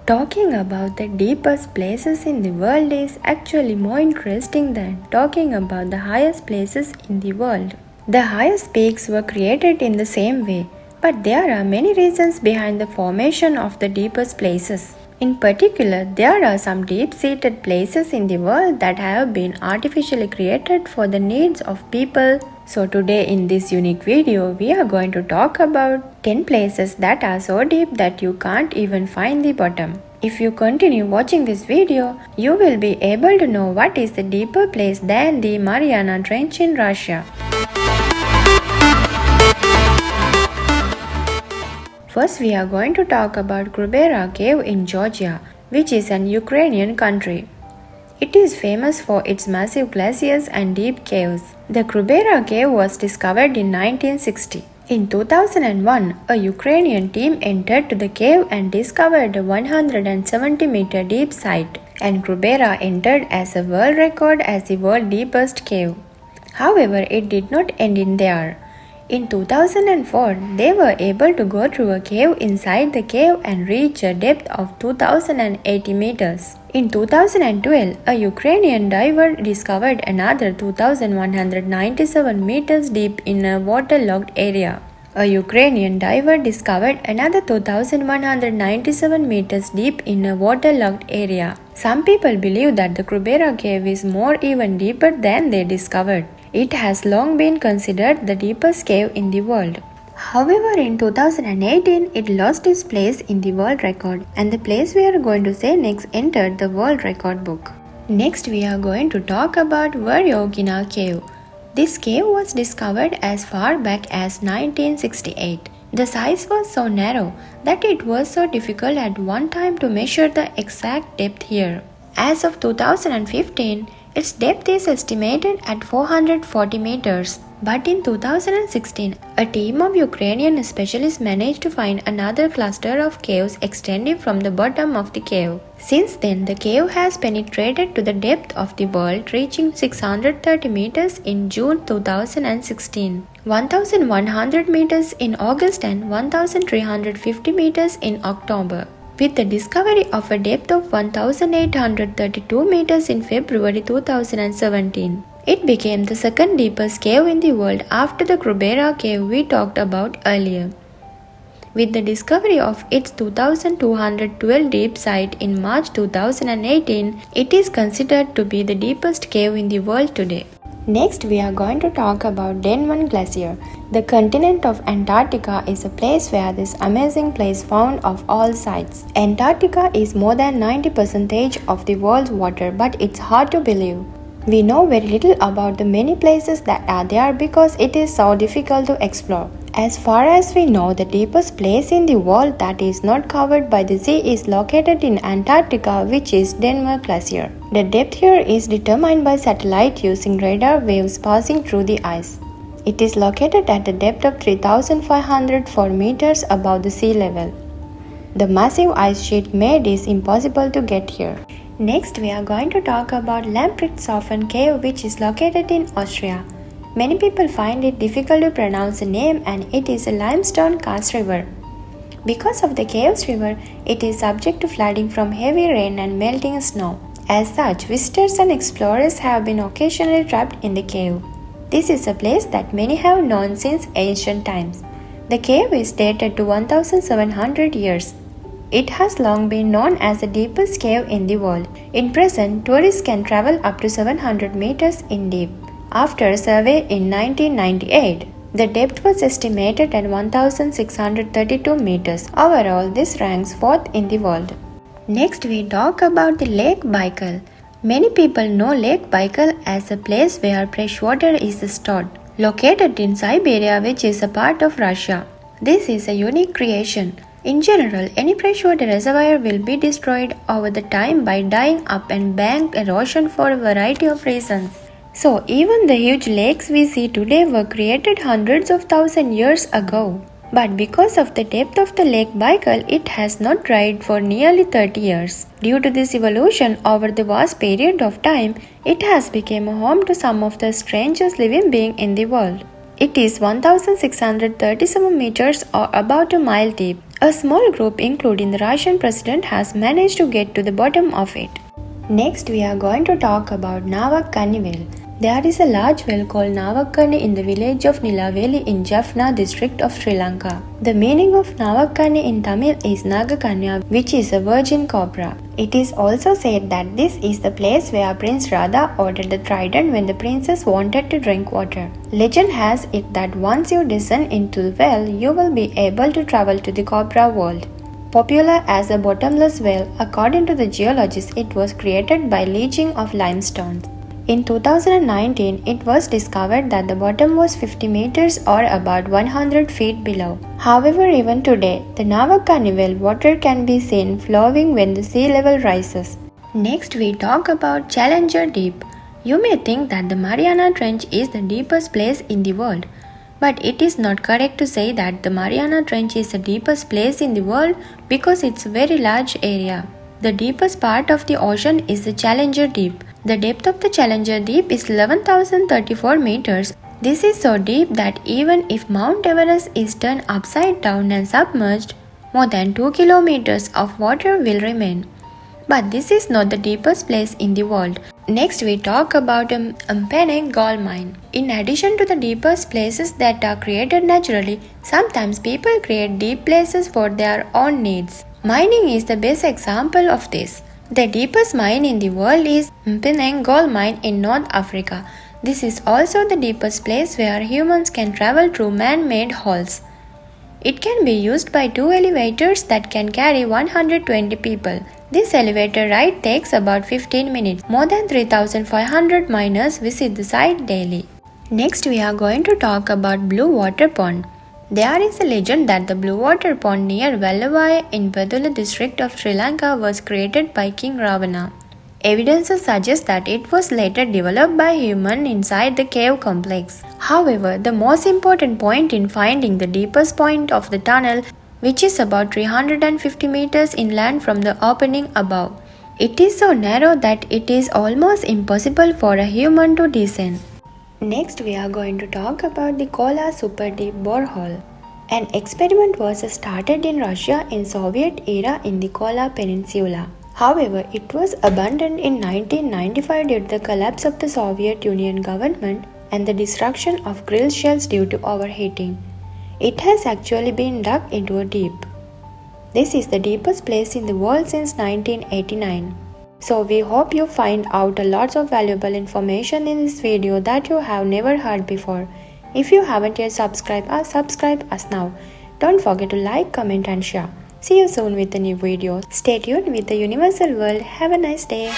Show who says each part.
Speaker 1: Talking about the deepest places in the world is actually more interesting than talking about the highest places in the world. The highest peaks were created in the same way, but there are many reasons behind the formation of the deepest places. In particular, there are some deep-seated places in the world that have been artificially created for the needs of people. So today in this unique video, we are going to talk about 10 places that are so deep that you can't even find the bottom. If you continue watching this video, you will be able to know what is the deeper place than the Mariana Trench in Russia. First, we are going to talk about Krubera Cave in Georgia, which is an Ukrainian country. It is famous for its massive glaciers and deep caves. The Krubera Cave was discovered in 1960. In 2001, a Ukrainian team entered to the cave and discovered a 170-meter deep site, and Krubera entered as a world record as the world's deepest cave. However, it did not end in there. In 2004, they were able to go through a cave inside the cave and reach a depth of 2080 meters. In 2012, a Ukrainian diver discovered another 2197 meters deep in a waterlogged area. A Ukrainian diver discovered another 2197 meters deep in a waterlogged area. Some people believe that the Krubera cave is even deeper than they discovered. It has long been considered the deepest cave in the world. However, in 2018, it lost its place in the world record, and the place we are going to say next entered the world record book. Next, we are going to talk about Veryogina Cave. This cave was discovered as far back as 1968. The size was so narrow that it was so difficult at one time to measure the exact depth here. As of 2015, its depth is estimated at 440 meters. But in 2016, a team of Ukrainian specialists managed to find another cluster of caves extending from the bottom of the cave. Since then, the cave has penetrated to the depth of the world, reaching 630 meters in June 2016, 1,100 meters in August and 1,350 meters in October. With the discovery of a depth of 1,832 meters in February 2017, it became the second deepest cave in the world after the Krubera cave we talked about earlier. With the discovery of its 2,212 deep site in March 2018, it is considered to be the deepest cave in the world today. Next, we are going to talk about Denman Glacier. The continent of Antarctica is a place where this amazing place found of all sites. Antarctica is more than 90% of the world's water, but it's hard to believe. We know very little about the many places that are there because it is so difficult to explore. As far as we know, the deepest place in the world that is not covered by the sea is located in Antarctica, which is Denman Glacier. The depth here is determined by satellite using radar waves passing through the ice. It is located at a depth of 3,504 meters above the sea level. The massive ice sheet made it impossible to get here. Next, we are going to talk about Lamprechthofen Cave, which is located in Austria. Many people find it difficult to pronounce the name, and it is a limestone karst river. Because of the cave's river, it is subject to flooding from heavy rain and melting snow. As such, visitors and explorers have been occasionally trapped in the cave. This is a place that many have known since ancient times. The cave is dated to 1,700 years. It has long been known as the deepest cave in the world. In present, tourists can travel up to 700 meters in deep. After a survey in 1998, the depth was estimated at 1,632 meters. Overall, this ranks 4th in the world. Next, we talk about the Lake Baikal. Many people know Lake Baikal as a place where fresh water is stored, located in Siberia, which is a part of Russia. This is a unique creation. In general, any freshwater reservoir will be destroyed over the time by drying up and bank erosion for a variety of reasons. So, even the huge lakes we see today were created hundreds of thousands years ago. But because of the depth of the Lake Baikal, it has not dried for nearly 30 years. Due to this evolution over the vast period of time, it has become a home to some of the strangest living beings in the world. It is 1,637 meters or about a mile deep. A small group, including the Russian president, has managed to get to the bottom of it. Next, we are going to talk about Navakkani well. There is a large well called Navakkani in the village of Nilaveli in Jaffna district of Sri Lanka. The meaning of Navakkani in Tamil is Nagakanya, which is a virgin cobra. It is also said that this is the place where Prince Radha ordered the trident when the princess wanted to drink water. Legend has it that once you descend into the well, you will be able to travel to the cobra world. Popular as a bottomless well, according to the geologists, it was created by leaching of limestone. In 2019, it was discovered that the bottom was 50 meters or about 100 feet below. However, even today, the Navakkani well water can be seen flowing when the sea level rises. Next, we talk about Challenger Deep. You may think that the Mariana Trench is the deepest place in the world. But it is not correct to say that the Mariana Trench is the deepest place in the world because it's a very large area. The deepest part of the ocean is the Challenger Deep. The depth of the Challenger Deep is 11,034 meters. This is so deep that even if Mount Everest is turned upside down and submerged, more than 2 kilometers of water will remain. But this is not the deepest place in the world. Next, we talk about Mpenek gold mine. In addition to the deepest places that are created naturally, sometimes people create deep places for their own needs. Mining is the best example of this. The deepest mine in the world is Mpenek gold mine in North Africa. This is also the deepest place where humans can travel through man-made holes. It can be used by 2 elevators that can carry 120 people. This elevator ride takes about 15 minutes. More than 3,500 miners visit the site daily. Next, we are going to talk about Blue Water Pond. There is a legend that the Blue Water Pond near Vellavae in Vedula district of Sri Lanka was created by King Ravana. Evidences suggest that it was later developed by humans inside the cave complex. However, the most important point in finding the deepest point of the tunnel, which is about 350 meters inland from the opening above. It is so narrow that it is almost impossible for a human to descend. Next, we are going to talk about the Kola Super Deep Borehole. An experiment was started in Russia in Soviet era in the Kola Peninsula. However, it was abandoned in 1995 due to the collapse of the Soviet Union government and the destruction of grill shells due to overheating. It has actually been dug into a deep. This is the deepest place in the world since 1989. So we hope you find out a lot of valuable information in this video that you have never heard before. If you haven't yet subscribe us now. Don't forget to like, comment and share. See you soon with a new video. Stay tuned with the Universal World. Have a nice day.